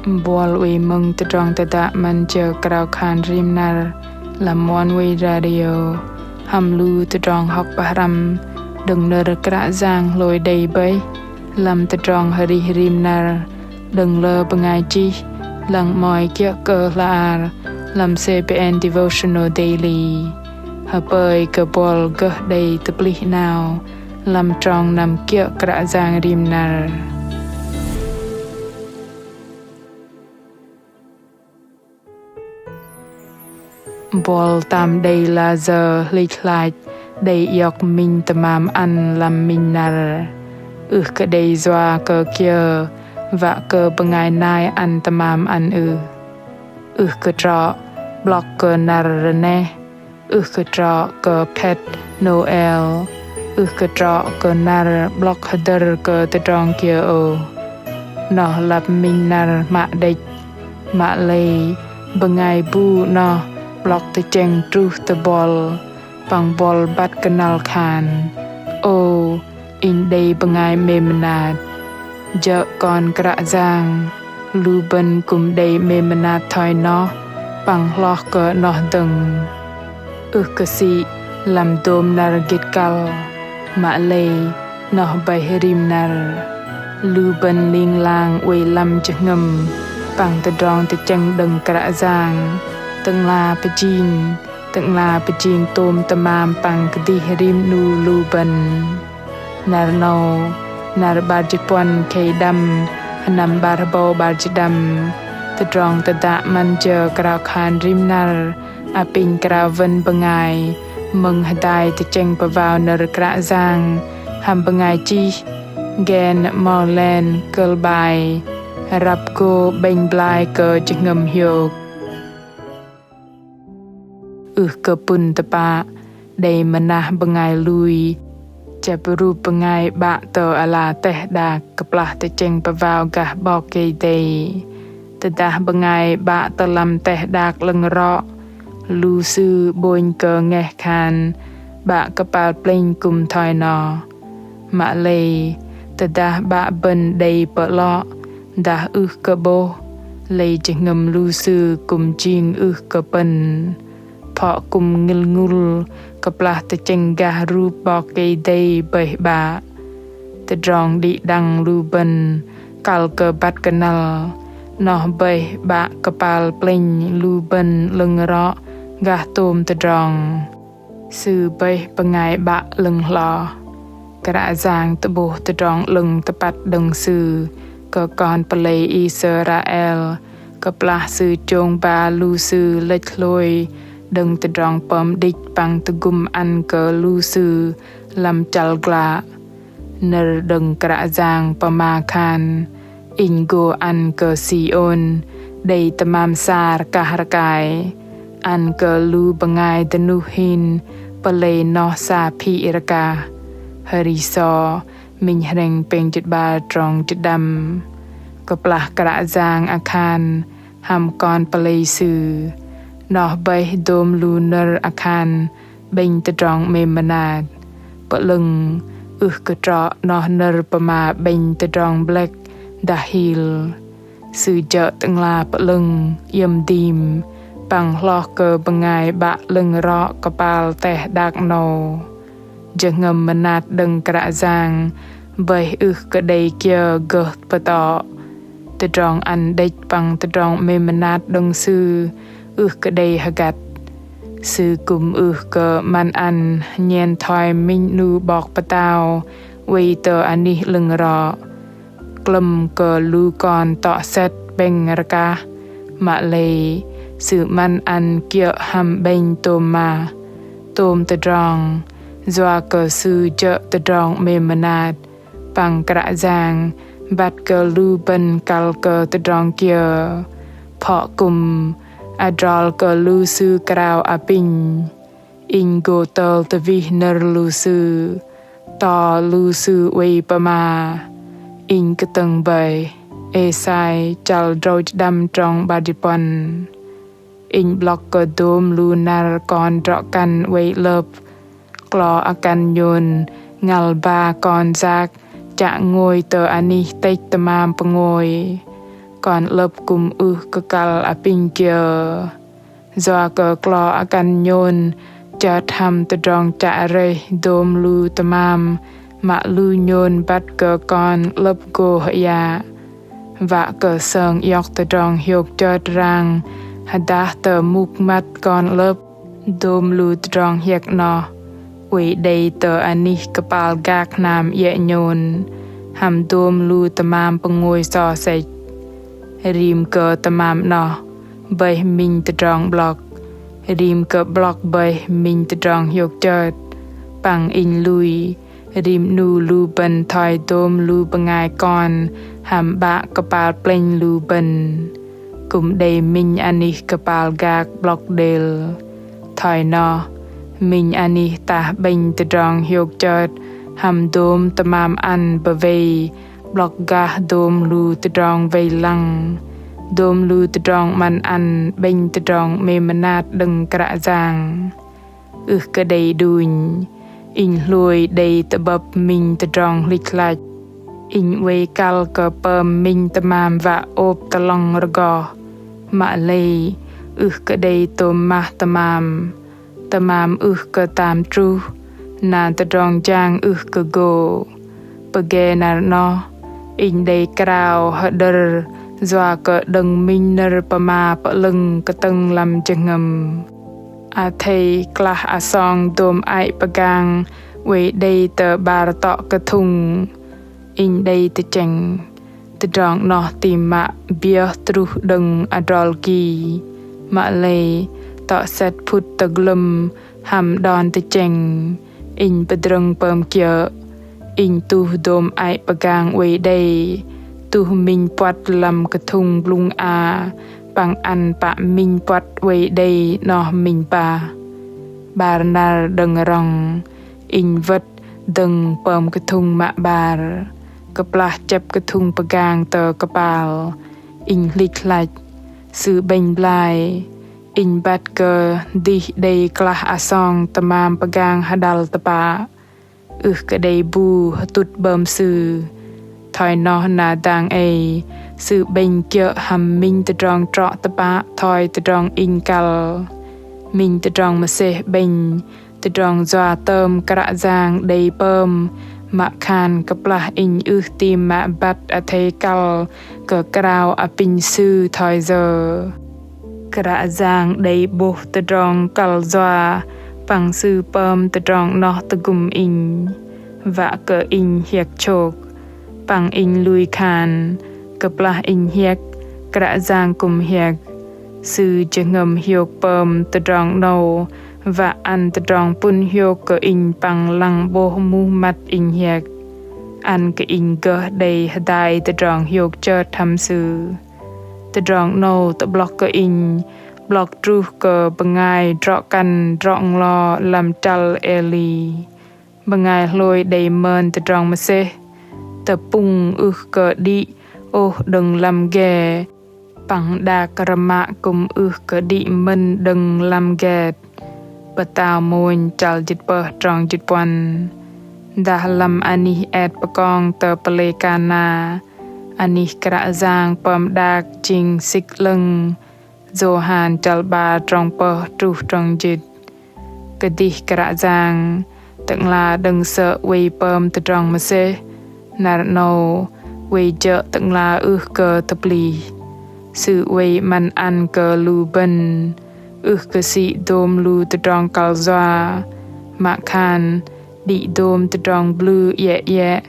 Buăl uy mưng tơdrong tăda man chờ Krao khan rim nar làm Oneway radio ham lu tơdrong học bahram đừng nơ Krạ Yang lôi đầy bấy làm tơdrong hari rim nar đừng lơ bơngai chi lăng mỏi kia cơ la làm CPN devotional daily hà bơi cơ Buăl gơ đầy tập lý nào làm trong nằm kia Krạ Yang rim nar. Buăl tam đầy là giờ hlĉ đầy HImôK mình tơmam ăn làm mình nar cái đầy doa cơ kia và cơ bơngai nai ăn tơmam ăn cái trọ blåk kơnăl rơneh cái trọ cơ phệt Noel cái trọ kơnăl blåk hơdơ cơ tơdrong kia nó lập mình nar mạ đệch mạ lay bơngai bu nó blåk tơchЄng truh Buăl păng Buăl bắt kơnăl khan in đây bơngai mơnat giờ con Krạ Yang lu bên cùng đây mơnat thoi nó păng hloh cơ nó đừng cái gì làm đôm nar git kal mạ lay nó băih rim nar lu bên ling lang uy làm JiHNGiM păng tơdrong tơchЄng đừng Krạ Yang Tơ'ngla Pơjing tôm tơmam păng kơdih rim nu lu bên nar no nar barjipuan kay dam hanam barbo barjidam tơdrong tăda man chờ Krao khan rim nar apin Krao vân bơngai mưng hadai tơchЄng pavao nar Krạ Yang ham bơngai chi Gen Markland kơl bai rap cô BЄNH BLAI cơ JiHNGiM HImôK cơ pun tapa đầy manah bơngai lui Chaperu bơngai ba tơ ala teh da keplah tơchЄng pavao gah bọc kay day tăda bơngai ba tơ lam teh dak lưng rọ lu sư bôn cơ nghe khan ba kapal pleng kum thoi no mạ lay tăda ba bên đầy blåk da cơ bo lay JiHNGiM lu sư kum ching cơ pen phọ cùng ngul kaplah tơchЄng gah ru bọc kay day băih ba tơdrong đi đăng lu bên kal cơ bắt kơnăl nó băih ba kapal pleng lu bên lưng rọ gah tôm tơdrong sư băih bơngai ba lưng hloh Krạ Yang tăbo tơdrong lưng tăpat đừng sư cơ con play Israel kaplah sư chong ba lu sư hlệch lôi đừng tơdrong pom đích păng tăgum ăn cơ lu sư làm chalgla ner đừng Krạ Yang pama khan ingo ăn cơ Sion đầy tơmam sar kahrakai ăn cơ lu bơngai danuhin palay no sa phi iraka hariso mình reng peng chit ba trong chit dam kaplah Krạ Yang akhan ham con palay sư nó băih dôm lu ner akhan BЄNH tơdrong mơnat bợ lưng cái trọ nó ner pama BЄNH tơdrong black dahil sư chợ Tơ'ngla Pơjing yếm dim păng hloh cơ bơngai ba lưng rọ kapal teh dak no JiHNGiM mơnat đừng Krạ Yang băih cái đầy kia gợt pato tơdrong ăn đếch păng tơdrong mơnat đừng sư cái đầy hagat sư cùng cơ man ăn nhen thoi minh nu bọc patao uy tơ ani lưng rọ klum cơ lu con tọ set beng raka mạ lay sự man ăn kia ham BЄNH tôm tơdrong doa cơ sư chợ tơdrong mơnat păng Krạ Yang bat cơ lu bên kal cơ tơdrong kia phọ cùng adrol cơ lu sư Krao apin ingo tơ tvi ner lu sư to lu sư uy pama in cái tầng bày sai chal roj đam trong barjipuan in blåk cơ dôm lu nar con trọ kan uy lợp klo akan yun ngal ba con zak chạ ngôi tơ ani tếch tơmam pangoi còn lập cùng cơ cal pin kia do cơ clo akan nhôn chợt hầm tơdrong trả rê đôm lu tơmam mà lu nhôn bắt cơ con lập go ya và cơ sơn yok tơdrong HImôK chợt rang hada tơ muk mat con lập đôm lu tơdrong hiek no quỷ đầy tơ ani kapal gak nam ye nhôn hầm đôm lu tơmam pengoi so sạch rim cơ tơmam no bơi mình tơdrong blォk rim cơ blォk bơi mình tơdrong HImôK chợt păng in lui rim nu lu bần thoi đôm lu bơngai con hầm bạ kapal pleng lu bần cũng đầy mình ani kapal gak blォk del thoi no mình ani ta bênh tơdrong HImôK chợt hầm đôm tơmam ăn bờ vây blォk ga đôm lu tơdrong vây lăng đôm lu tơdrong man ăn bênh tơdrong mơnat đừng Krạ Yang cơ đầy đùn in lùi đầy tơ bập mình tơdrong hlĉ์in vây cal cơ pơm mình tơmam và ốp tơlong rgo mạ lây cơ đầy tôm ma tơmam cơ tam truh na tơdrong Yang cơ go pege na no in đầy Krao hơdơ do cơ đừng minh nơ pama lưng cơ tơngla Pơjing thầy klah song đôm ai pagang về đây tờ bà tọ cơ thùng in đây tơchЄng tơdrong no tìm mạ bia truh đừng adolki mạ lây tọ set phút tờ glum hầm đòn tơchЄng in bedrung pơm kia in tu đôm ai pagang về đây tu mình quạt làm cái thùng lung bằng ăn bạ mình quạt về đây nó mình bà na đừng rong in vật đừng bơm cái thùng mạ bà cái plá chép cái thùng pagang tờ kapal in hlĉ์sự BЄNH BLAI in bát cơ đi đây klah song tơmam pagang hadal tapa cái đây bu tụt bơm sư thoi no na dang sự BЄNH kia hầm mình tơdrong trọ tapa thoi tơdrong in cal mình tơdrong mà se BЄNH tơdrong doa tơm Krạ Yang đầy pơm mạ khan kapla in tim mạ bat thầy cal cơ Krao pin sư thoi giờ Krạ Yang đầy bố tơdrong cal doa păng sư pơm tơdrong no tăgum in và cơ in hiệc chok păng in lui khan kapla in hiệc Krạ Yang cùng hiệc sư JiHNGi pơm tơdrong no và ăn tơdrong pun HImôK cơ in păng lăng bô mu mat in hiệc ăn cơ in cơ đầy hadai tơdrong HImôK chợt thăm sư tơdrong no tơ blォk cơ in blォk truh cơ bơngai trọ căn rọng lo làm chal eli bơngai hloh đầy mơn tơdrong mà se tơ pung cơ đi đừng làm ghê bằng đa karma cùng cơ đi mân đừng làm ghê bà tao môn chal jit bơ trong jit quan đa làm ani et bà con tơ pale kana ani Krạ Yang pơm đạc chinh xích lưng JiHNGi chal ba trong bơ truh trong jit kơdih Krạ Yang tơ'ngla đừng sợ vây pơm tơdrong mà se nar no vây chợ tơ'ngla cơ tập lì sự vây man ăn cơ lu bần cơ sĩ đôm lu tơdrong cal doa mạ khan đi đôm tơdrong blu ye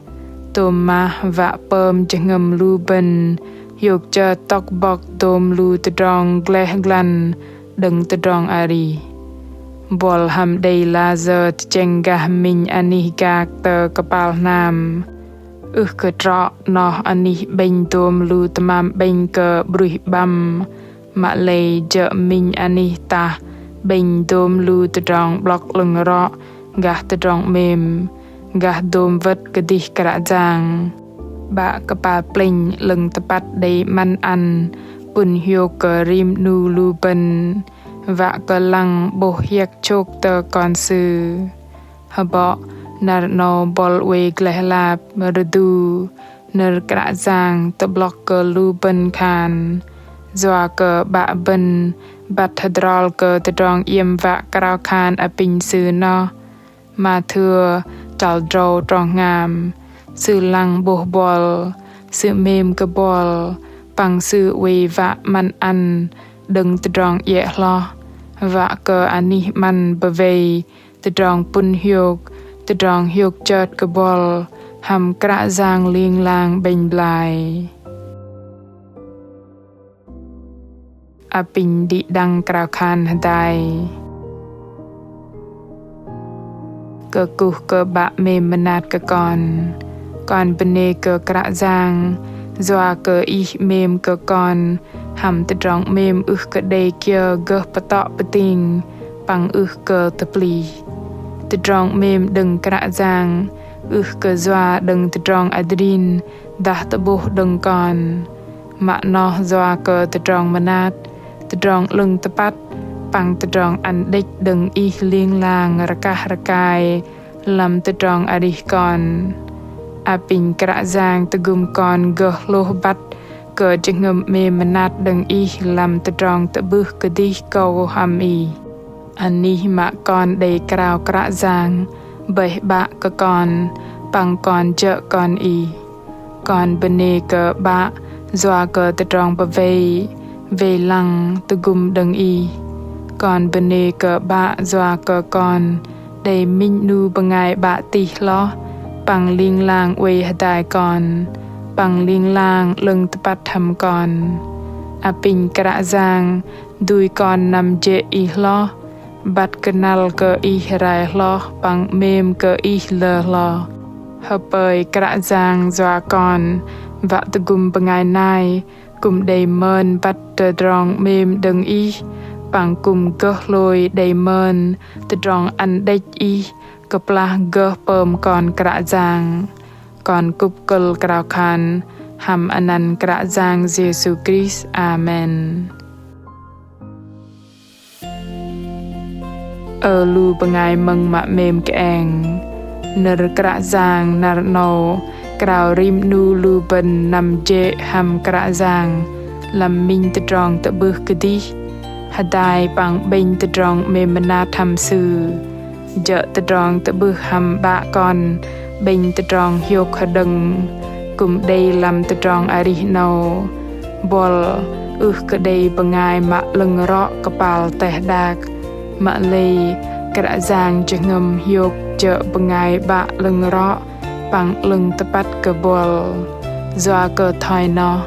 tôm ma và pơm JiHNGi lu bần HImôK chợ tóc bọc đôm lu tơdrong glehglan đừng tơdrong ari Buăl hầm đầy layơ tơchЄng gah mình ani gak tơ kapal nam cơ trọ no ani BЄNH đôm lu tơmam BЄNH cơ bруih băm mạ lây chợ mình ani ta BЄNH đôm lu tơdrong blォk lưng rọ gah tơdrong mềm gah đôm vật kơdih Krạ Yang bạ kapal pleng lưng tapat đầy man ăn pun HImôK cơ rim nu lu bần và cơ lăng bố hiệc chok tơ con sư hờ bọ nar no bol we glehla rdu nơ Krạ Yang tơ blõk cơ lu bân khan doa cơ bạ bân bát tơdrong cơ tơdrong yếm vạ Krao khan pình sư no mà thưa trào trâu tròn ngàm sư lăng bồ Buăl sư mềm cơ Buăl bằng sư uy vạ man ăn đừng tơdrong hloh vạ cơ ani man bơi tơdrong pun HImôK tơdrong HImôK chợt cơ Buăl hầm Krạ Yang ling lang BЄNH BLAI pình đi đăng Krao khan hadai cơ cuh cơ bạ mềm mơnat cơ con bene cơ Krạ Yang doa cơ mềm cơ con hầm tơdrong mềm cơ đầy kia gơ patọ pating bằng cơ tăpli tơdrong mềm đừng Krạ Yang cơ doa đừng tơdrong adrin dah tăbuh đừng con mạ no doa cơ tơdrong mơnat tơdrong lưng tăpat bằng tơdrong đếch đừng ling lang rakah lam tơdrong adih con pình Krạ Yang tăgum con gơ hloh bat cơ JiHNGiM mềm mơnat đừng lam tơdrong tăbuh kơdih câu ham ani mạ con đầy Krao Krạ Yang bơi bạ cơ con bằng con chợ con bene cơ bạ doa cơ tơdrong bơi về lăng tăgum đừng con bene cơ bạ doa cơ con đầy minh nu bơngai bạ tì hloh bằng ling lang uy hadai con bằng ling lang lưng tăpat hầm con pình Krạ Yang đuôi con nằm je hloh bat kơnăl cơ rai hloh bằng mềm cơ hlăch bơi Krạ Yang doa con vạ tăgum bơngai nai cùng đầy mơn bắt tơdrong mềm đừng bằng cùng cơ lôi đầy mơn tơdrong đếch keplah gơ pơm con Krạ Yang con cúp cơ Krao khan hầm anan Krạ Yang Jesus Christ Amen lu bơngai mừng mạ mềm keng nơ Krạ Yang nar no Krao rim nu lu bần nằm je hầm Krạ Yang làm minh tơdrong tăbuh kơdih hadai bằng BЄNH tơdrong mềm mơnat hầm sư dợ tơdrong tăbuh hầm bạ con BЄNH tơdrong HImôK hơdơ cùng đây làm tơdrong arih no Buăl cơ đây bơngai mạ lưng rõ kapal teh dak mạ lây Krạ Yang JiHNGiM HImôK chợ bơngai bạ lưng rõ bằng lưng tăpat cơ Buăl doa cơ thoi no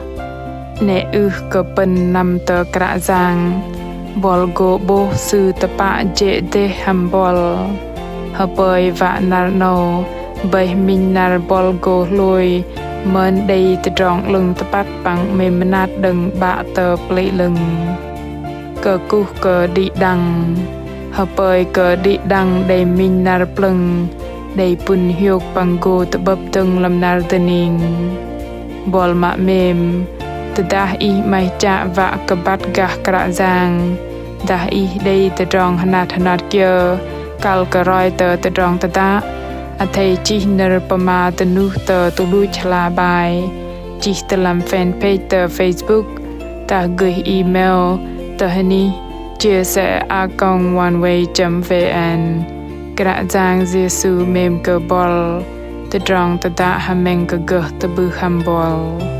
nè cơ pân nằm tơ Krạ Yang Buăl go bo sư tăpa je de hầm Buăl bơi vạ nar no bơi min nar Buăl go lôi mơn đầy tơdrong lưng tăpat bằng mềm mơnat đừng bạ tơ plei lưng cơ cuh cơ đi đăng bơi cơ đi đăng đầy min nar plưng đầy pun HImôK bằng go tăbập tưng lam nar tăning Buăl mạ mềm tădah mai cha vạ cơ bat gah Krạ Yang dah đây tơdrong hanat kia kal cơ roi tơdrong tăda thầy chi nơ pama tănu tulu chla bài chi tơ làm fanpage tơ Facebook ta gửi email JiHNGi chia sẻ Oneway.vn Krạ Yang Giêsu mềm cơ Buăl tơdrong tăda hameng cơ gơ tăbuh hầm Buăl